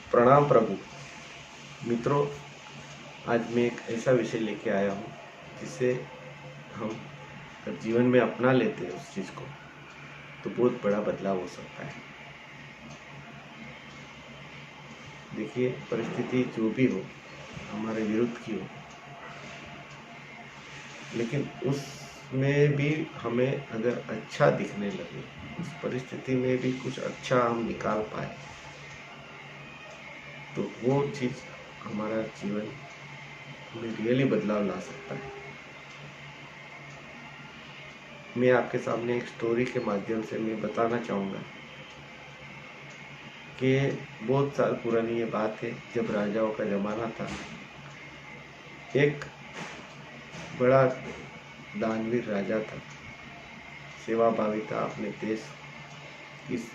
प्रणाम प्रभु। मित्रों, आज मैं एक ऐसा विषय लेके आया हूँ जिसे हम अगर जीवन में अपना लेते हैं उस चीज़ को, तो बहुत बड़ा बदलाव हो सकता है। देखिए, परिस्थिति जो भी हो, हमारे विरुद्ध की हो, लेकिन उसमें भी हमें अगर अच्छा दिखने लगे, उस परिस्थिति में भी कुछ अच्छा हम निकाल पाए, तो वो चीज़ हमारा जीवन में रियली बदलाव ला सकता है। मैं आपके सामने एक स्टोरी के माध्यम से मैं बताना चाहूँगा कि बहुत साल पुरानी ये बात है, जब राजाओं का ज़माना था। एक बड़ा दानवीर राजा था, सेवाभावी था। अपने इस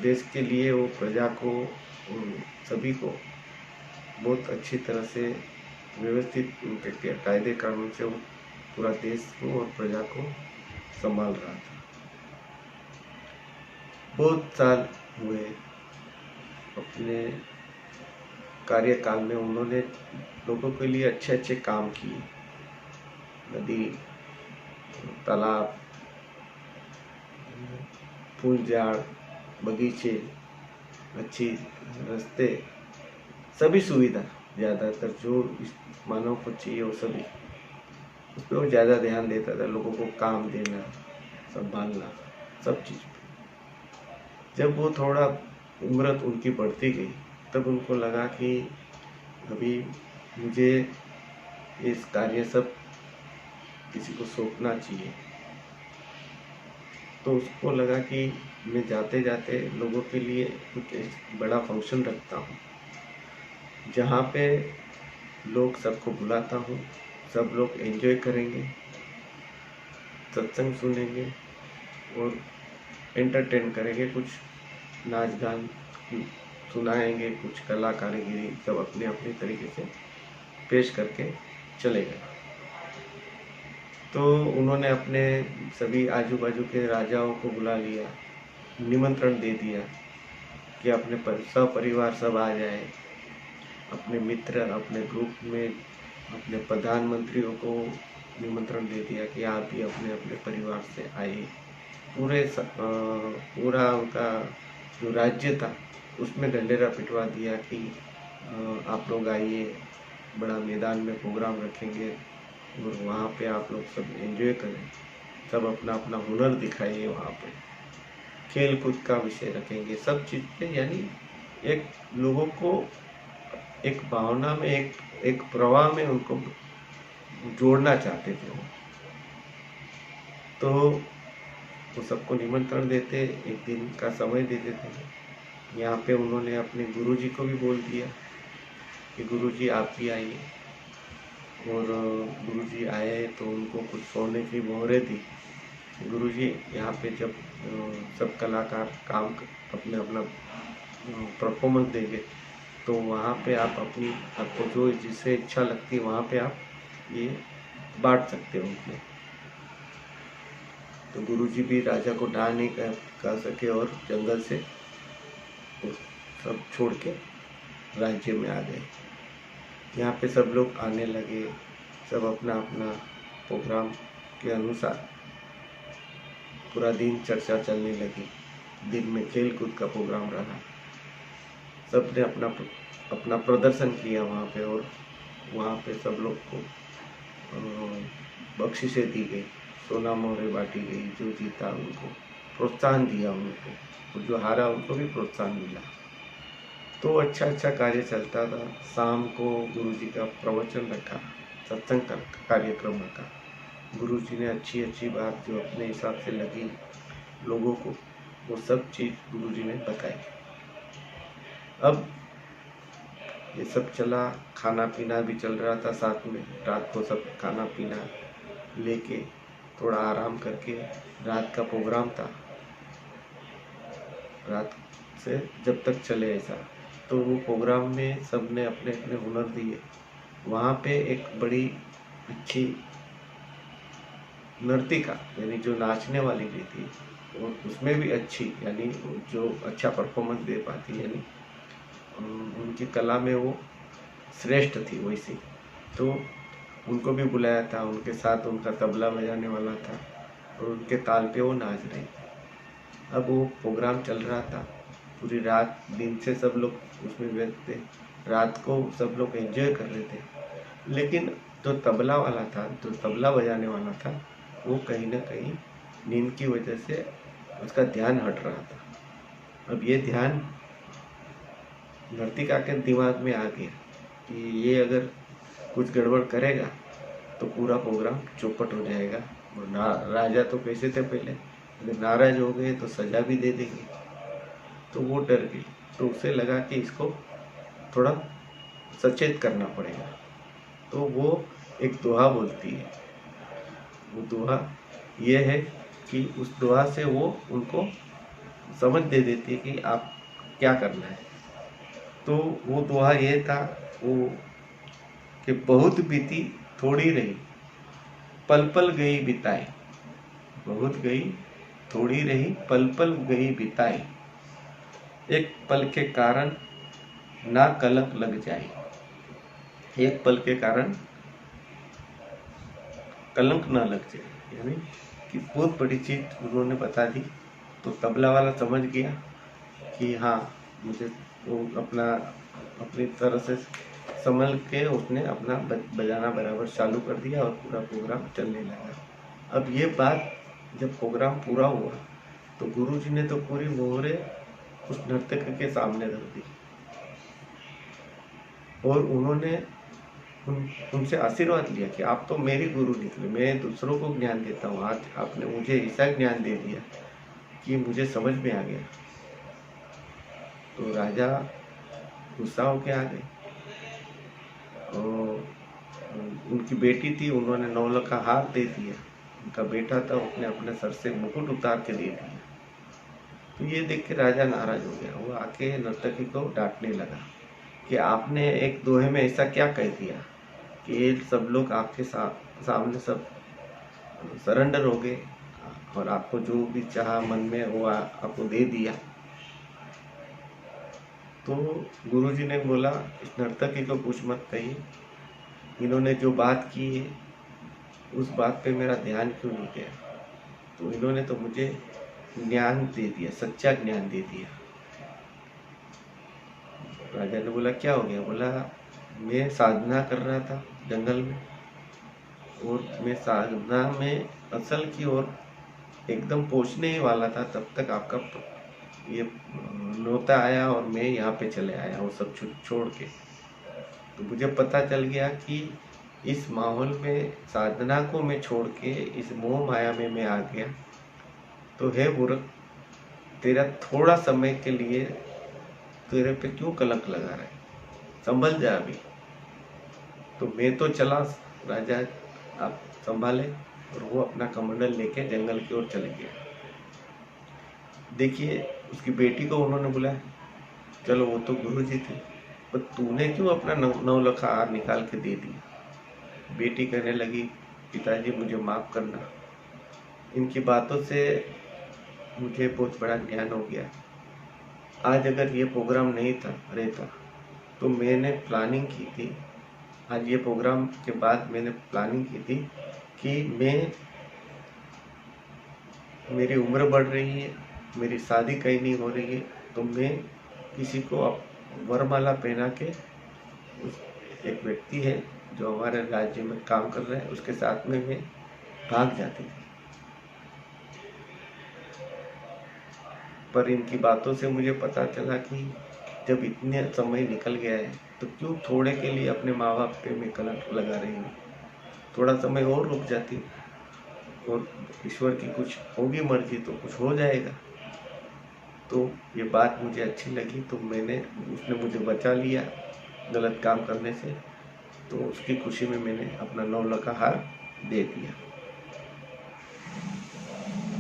देश के लिए वो प्रजा को, सभी को बहुत अच्छी तरह से व्यवस्थित उनके कायदे कानून से वो पूरा देश को और प्रजा को संभाल रहा था। बहुत साल हुए अपने कार्यकाल में, उन्होंने लोगों के लिए अच्छे अच्छे काम किए। नदी, तालाब, फूल झाड़, बगीचे, अच्छी रास्ते, सभी सुविधा ज़्यादातर जो इस मानव को चाहिए वो सभी, उस पर वो ज़्यादा ध्यान देता था। लोगों को काम देना, संभालना, सब चीज़ पे। जब वो थोड़ा उम्र उनकी बढ़ती गई, तब उनको लगा कि अभी मुझे इस कार्य सब किसी को सौंपना चाहिए। तो उसको लगा कि मैं जाते जाते लोगों के लिए कुछ बड़ा फंक्शन रखता हूँ, जहाँ पे लोग सबको बुलाता हूँ, सब लोग एंजॉय करेंगे, सत्संग सुनेंगे और एंटरटेन करेंगे, कुछ नाच गान सुनाएंगे, कुछ कला कारीगिरी सब अपने अपने तरीके से पेश करके चले गए। तो उन्होंने अपने सभी आजू बाजू के राजाओं को बुला लिया, निमंत्रण दे दिया कि अपने सपरिवार सब आ जाए। अपने मित्र, अपने ग्रुप में अपने प्रधानमंत्रियों को निमंत्रण दे दिया कि आप भी अपने अपने परिवार से आइए। पूरा उनका जो राज्य था उसमें ढंढेरा पिटवा दिया कि आप लोग आइए, बड़ा मैदान में प्रोग्राम रखेंगे और वहाँ पे आप लोग सब एंजॉय करें, सब अपना अपना हुनर दिखाइए। वहाँ पे खेल कूद का विषय रखेंगे, सब चीज़ पे, यानी एक लोगों को एक भावना में, एक प्रवाह में उनको जोड़ना चाहते थे वो। तो वो सबको निमंत्रण देते, एक दिन का समय दे देते थे। यहाँ पे उन्होंने अपने गुरुजी को भी बोल दिया कि गुरुजी आप भी आइए। और गुरुजी आए तो उनको कुछ सोने की मोहरें दी। गुरुजी यहाँ पे जब सब कलाकार काम अपने अपना परफॉर्मेंस देंगे, तो वहाँ पे आप आपको जो जिससे इच्छा लगती है वहाँ पे आप ये बांट सकते हो उनमें। तो गुरुजी भी राजा को ना नहीं कर सके और जंगल से सब छोड़ के राज्य में आ गए। यहाँ पे सब लोग आने लगे, सब अपना अपना प्रोग्राम के अनुसार पूरा दिन चर्चा चलने लगी। दिन में खेल कूद का प्रोग्राम रहा, सब ने अपना अपना प्रदर्शन किया वहाँ पे। और वहाँ पे सब लोग को बख्शिशें दी गई, सोना मोहरें बांटी गई। जो जीता उनको प्रोत्साहन दिया उनको, और जो हारा उनको भी प्रोत्साहन मिला। तो अच्छा अच्छा कार्य चलता था। शाम को गुरुजी का प्रवचन रखा, सत्संग का कार्यक्रम रखा। गुरुजी ने अच्छी अच्छी बात जो अपने हिसाब से लगी लोगों को, वो सब चीज़ गुरुजी ने बताई। अब ये सब चला, खाना पीना भी चल रहा था साथ में। रात को सब खाना पीना लेके थोड़ा आराम करके, रात का प्रोग्राम था, रात से जब तक चले ऐसा। तो वो प्रोग्राम में सब ने अपने अपने हुनर दिए। वहाँ पे एक बड़ी अच्छी नर्तिका, यानी जो नाचने वाली भी थी, और उसमें भी अच्छी, यानी जो अच्छा परफॉर्मेंस दे पाती, यानी उनकी कला में वो श्रेष्ठ थी वैसे। तो उनको भी बुलाया था, उनके साथ उनका तबला बजाने वाला था और उनके ताल पे वो नाच रहे थे। अब वो प्रोग्राम चल रहा था, पूरी रात दिन से सब लोग उसमें व्यस्त थे, रात को सब लोग एंजॉय कर रहे थे। लेकिन जो तबला वाला था, जो तबला बजाने वाला था, वो कहीं ना कहीं नींद की वजह से उसका ध्यान हट रहा था। अब ये ध्यान नर्तिका के दिमाग में आ गया कि ये अगर कुछ गड़बड़ करेगा तो पूरा प्रोग्राम चौपट हो जाएगा। और राजा तो कैसे थे पहले, अगर नाराज हो गए तो सजा भी दे देंगे। तो वो डर गई, तो उसे लगा कि इसको थोड़ा सचेत करना पड़ेगा। तो वो एक दोहा बोलती है। वो दोहा ये है कि उस दोहा से वो उनको समझ दे देती है कि आप क्या करना है। तो वो दोहा ये था वो कि बहुत बीती थोड़ी रही, पल पल गई बिताई। बहुत गई थोड़ी रही, पल पल गई बिताई। एक पल के कारण ना कलंक लग जाए। एक पल के कारण कलंक ना लग जाए, यानी कि बहुत बड़ी चीज उन्होंने बता दी। तो तबला वाला समझ गया कि हाँ, मुझे वो अपनी तरह से संभल के उसने अपना बजाना बराबर चालू कर दिया और पूरा प्रोग्राम चलने लगा। अब ये बात जब प्रोग्राम पूरा हुआ तो गुरुजी ने तो पूरी मोहरे उस नर्तक के सामने रख दी और उन्होंने उनसे आशीर्वाद लिया कि आप तो मेरे गुरु निकले, मैं दूसरों को ज्ञान देता हूँ, आज आपने मुझे ऐसा ज्ञान दे दिया कि मुझे समझ में आ गया। तो राजा गुस्सा होके आ गए और उनकी बेटी थी, उन्होंने 9 लाख का हार दे दिया। उनका बेटा था, उसने अपने सर से मुकुट उतार के दे दिया। तो ये देख के राजा नाराज हो गया। वो आके नर्तकी को डांटने लगा कि आपने एक दोहे में ऐसा क्या कह दिया कि ये सब लोग आपके सामने सब सरेंडर हो गए और आपको जो भी चाहा मन में वो आपको दे दिया। तो गुरुजी ने बोला, इस नर्तकी को कुछ मत कहिए, इन्होंने जो बात की है उस बात पे मेरा ध्यान क्यों नहीं गया। तो इन्होंने तो मुझे ज्ञान दे दिया, सच्चा ज्ञान दे दिया। राजा ने बोला क्या हो गया। बोला मैं साधना कर रहा था जंगल में और मैं साधना में असल की ओर एकदम पहुंचने ही वाला था, तब तक आपका ये नौता आया और मैं यहाँ पे चले आया वो सब छोड़ के। तो मुझे पता चल गया कि इस माहौल में साधना को मैं छोड़ के इस मोह माया में मैं आ गया। तो हे मूर्ख, तेरा थोड़ा समय के लिए तेरे पे क्यों कलंक लगा रहा है, संभल जा अभी। तो मैं तो चला, राजा आप संभाले। और वो अपना कमंडल लेके जंगल की ओर चले गए। देखिए उसकी बेटी को उन्होंने बुलाया, चलो वो तो गुरुजी थे, पर तूने क्यों अपना 9 लाख हार निकाल के दे दिया। बेटी कहने लगी, पिताजी मुझे माफ करना, इनकी बातों से मुझे बहुत बड़ा ज्ञान हो गया। आज अगर ये प्रोग्राम नहीं था रहता तो मैंने प्लानिंग की थी, आज ये प्रोग्राम के बाद मैंने प्लानिंग की थी कि मेरी उम्र बढ़ रही है, मेरी शादी कहीं नहीं हो रही है, तो मैं किसी को वरमाला पहना के एक व्यक्ति है जो हमारे राज्य में काम कर रहा है उसके साथ में मैं भाग जाती थी। पर इनकी बातों से मुझे पता चला कि जब इतने समय निकल गया है तो क्यों थोड़े के लिए अपने माँ बाप पे मैं कलंक लगा रही हूँ। थोड़ा समय और रुक जाती और ईश्वर की कुछ होगी मर्जी तो कुछ हो जाएगा। तो ये बात मुझे अच्छी लगी, तो उसने मुझे बचा लिया गलत काम करने से। तो उसकी खुशी में मैंने अपना 9 लाख का हार दे दिया।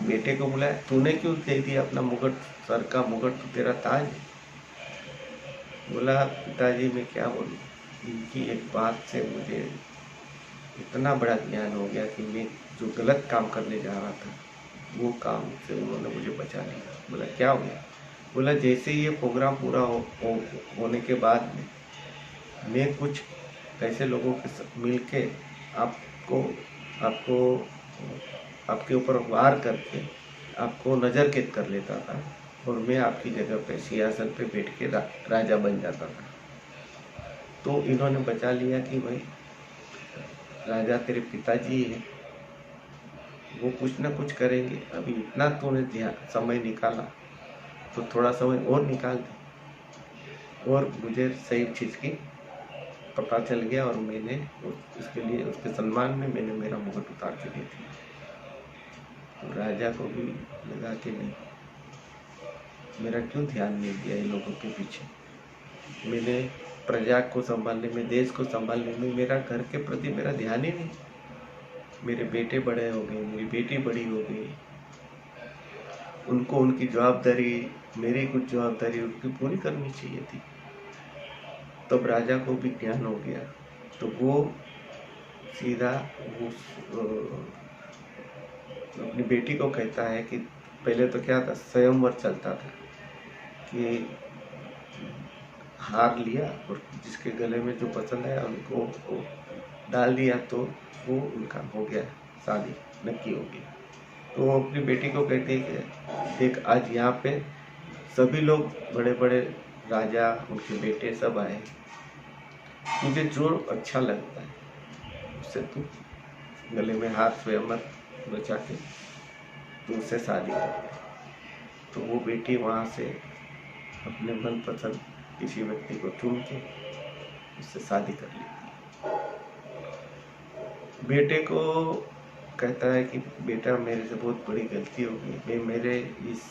बेटे को बुलाया, तूने क्यों दे दिया अपना मुकुट, सर का मुकुट तो तेरा ताज है। बोला पिताजी मैं क्या बोलूँ, इनकी एक बात से मुझे इतना बड़ा ज्ञान हो गया कि मैं जो गलत काम करने जा रहा था वो काम से उन्होंने मुझे बचा लिया। बोला क्या हो गया। बोला जैसे ही ये प्रोग्राम पूरा होने के बाद में मैं कुछ ऐसे लोगों के मिल के आपको आपको आपके ऊपर वार करके आपको नज़र कैद कर लेता था और मैं आपकी जगह पे सियासत पे बैठ के राजा बन जाता था। तो इन्होंने बचा लिया कि भाई राजा तेरे पिताजी है, वो कुछ ना कुछ करेंगे, अभी इतना तूने समय निकाला तो थोड़ा समय और निकाल दे। और मुझे सही चीज़ की पता चल गया और मैंने उसके लिए उसके सम्मान में मैंने मेरा मुकुट उतार के दे दिया। तो राजा को भी लगा कि नहीं, मेरा क्यों ध्यान नहीं दिया इन लोगों के पीछे। मैंने प्रजा को संभालने में, देश को संभालने में मेरा घर के प्रति मेरा ध्यान ही नहीं। मेरे बेटे बड़े हो गए, मेरी बेटी बड़ी हो गई, उनको उनकी जवाबदारी, मेरी कुछ जवाबदारी उनकी पूरी करनी चाहिए थी। तब राजा को भी ज्ञान हो गया, तो वो सीधा अपनी बेटी को कहता है कि पहले तो क्या था, स्वयंवर चलता था कि हार लिया और जिसके गले में जो पसंद है उनको डाल दिया तो वो उनका हो गया, शादी नक्की हो गई। तो वो अपनी बेटी को कहते हैं कि देख आज यहाँ पे सभी लोग बड़े बड़े राजा, उनके बेटे सब आए, मुझे जो अच्छा लगता है उससे तू गले में हाथ स्वयंवर बचा के तो उससे शादी कर दे। तो वो बेटी वहाँ से अपने मनपसंद किसी व्यक्ति को चुन के उससे शादी कर ली। बेटे को कहता है कि बेटा मेरे से बहुत बड़ी गलती हो गई, मैं मेरे इस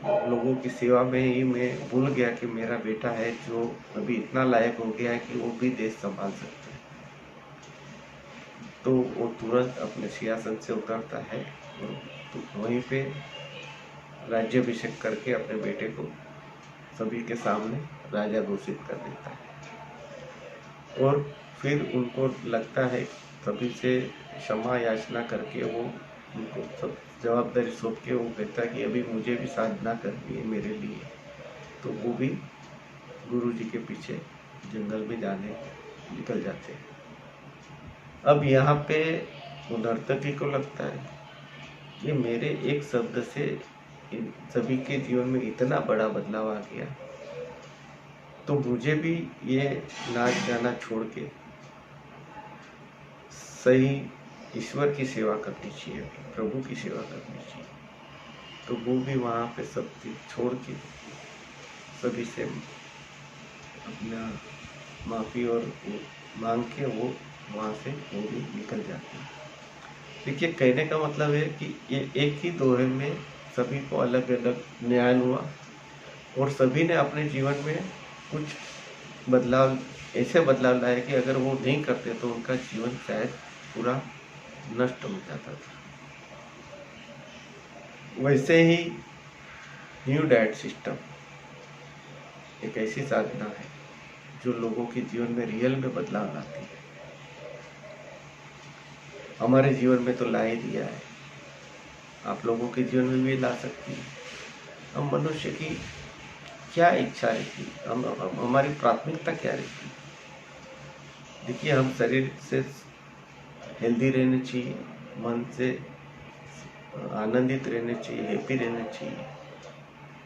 लोगों की सेवा में ही मैं भूल गया कि मेरा बेटा है जो अभी इतना लायक हो गया है कि वो भी देश संभाल सकता है। तो वो तुरंत अपने सिंहासन से उतरता है और तो वहीं पे राज्याभिषेक करके अपने बेटे को सभी के सामने राजा घोषित कर देता है। और फिर उनको लगता है सभी से क्षमा याचना करके वो उनको सब जवाबदारी सौंप के वो कहता है कि अभी मुझे भी साधना करनी है मेरे लिए। तो वो भी गुरु जी के पीछे जंगल में जाने निकल जाते हैं। अब यहाँ पे नर्तकी को लगता है कि मेरे एक शब्द से इन सभी के जीवन में इतना बड़ा बदलाव आ गया, तो मुझे भी ये नाच गाना छोड़ के सही ईश्वर की सेवा करनी चाहिए, प्रभु की सेवा करनी चाहिए। तो वो भी वहाँ पे सब चीज छोड़ के सभी से अपना माफ़ी और मांग के वो वहाँ से वो भी निकल जाते हैं। देखिए कहने का मतलब है कि ये एक ही दोहे में सभी को अलग अलग न्याय हुआ और सभी ने अपने जीवन में कुछ बदलाव, ऐसे बदलाव लाए कि अगर वो नहीं करते तो उनका जीवन शायद पूरा नष्ट हो जाता था। वैसे ही न्यू डाइट सिस्टम एक ऐसी साधना है जो लोगों के जीवन में रियल में बदलाव लाती है। हमारे जीवन में तो ला ही दिया है, आप लोगों के जीवन में भी ला सकती है। हम मनुष्य की क्या इच्छा रहती है, हम हमारी प्राथमिकता क्या रहती है। देखिए हम शरीर से हेल्दी रहने चाहिए, मन से आनंदित रहने चाहिए, हैप्पी रहने चाहिए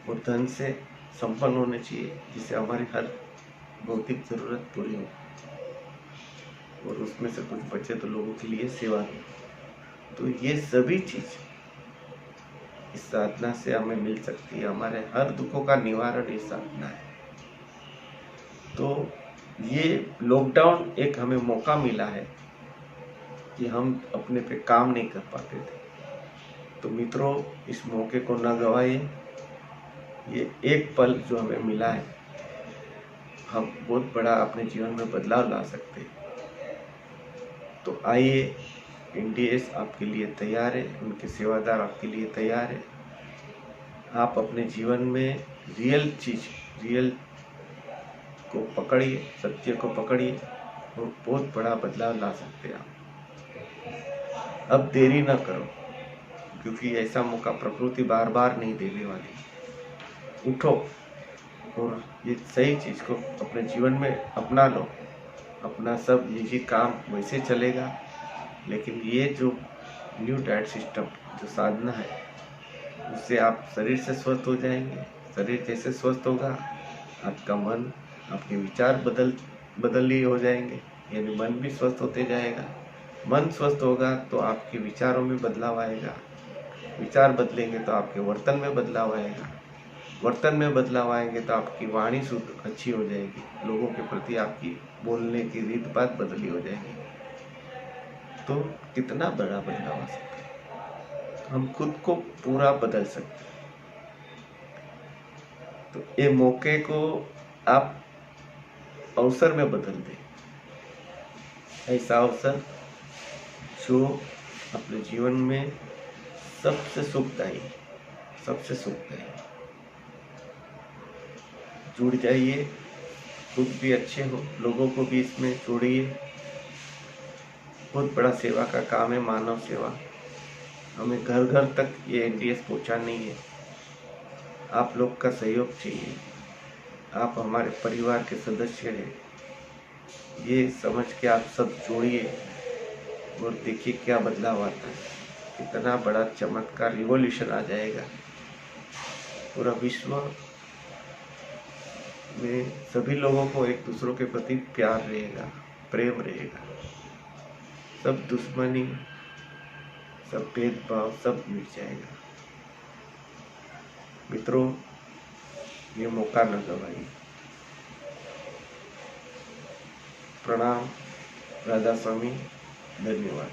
और धन से संपन्न होने चाहिए जिससे हमारी हर भौतिक जरूरत पूरी हो और उसमें से कुछ बचे तो लोगों के लिए सेवा दे। तो ये सभी चीज इस साधना से हमें मिल सकती है। हमारे हर दुखों का निवारण इस साधना है। तो ये लॉकडाउन एक हमें मौका मिला है कि हम अपने पे काम नहीं कर पाते थे। तो मित्रों इस मौके को न गवाइए, ये एक पल जो हमें मिला है, हम बहुत बड़ा अपने जीवन में बदलाव ला सकते हैं। तो आइए, NDS आपके लिए तैयार है, उनके सेवादार आपके लिए तैयार है। आप अपने जीवन में रियल को पकड़िए, सत्य को पकड़िए और बहुत बड़ा बदलाव ला सकते हैं आप। अब देरी ना करो, क्योंकि ऐसा मौका प्रकृति बार बार नहीं देने वाली। उठो और ये सही चीज़ को अपने जीवन में अपना लो। अपना सब निजी काम वैसे चलेगा, लेकिन ये जो न्यू डाइट सिस्टम जो साधना है, उससे आप शरीर से स्वस्थ हो जाएंगे। शरीर जैसे स्वस्थ होगा, आपका मन, आपके विचार बदली हो जाएंगे, यानी मन भी स्वस्थ होते जाएगा। मन स्वस्थ होगा तो आपके विचारों में बदलाव आएगा, विचार बदलेंगे तो आपके वर्तन में बदलाव आएगा, वर्तन में बदलाव आएंगे तो आपकी वाणी शुद्ध अच्छी हो जाएगी, लोगों के प्रति आपकी बोलने की रीत बात बदली हो जाएगी। तो कितना बड़ा बदलाव आ सकता है, हम खुद को पूरा बदल सकते हैं। तो ये मौके को आप अवसर में बदल दें, ऐसा अवसर जो अपने जीवन में सबसे सुखदायी, सबसे सुखदायी। जुड़ जाइए, खुद भी अच्छे हो, लोगों को भी इसमें जोड़िए। बहुत बड़ा सेवा का काम है, मानव सेवा। हमें घर घर तक ये NDS पहुँचानी है। आप लोग का सहयोग चाहिए। आप हमारे परिवार के सदस्य हैं, ये समझ के आप सब जोड़िए और देखिए क्या बदलाव आता है। कितना बड़ा चमत्कार, रिवॉल्यूशन आ जाएगा। पूरा विश्व में सभी लोगों को एक दूसरों के प्रति प्यार रहेगा, प्रेम रहेगा। सब दुश्मनी, सब भेदभाव सब मिट जाएगा। मित्रों, ये मौका न गवाइए। प्रणाम, राधा स्वामी, धन्यवाद।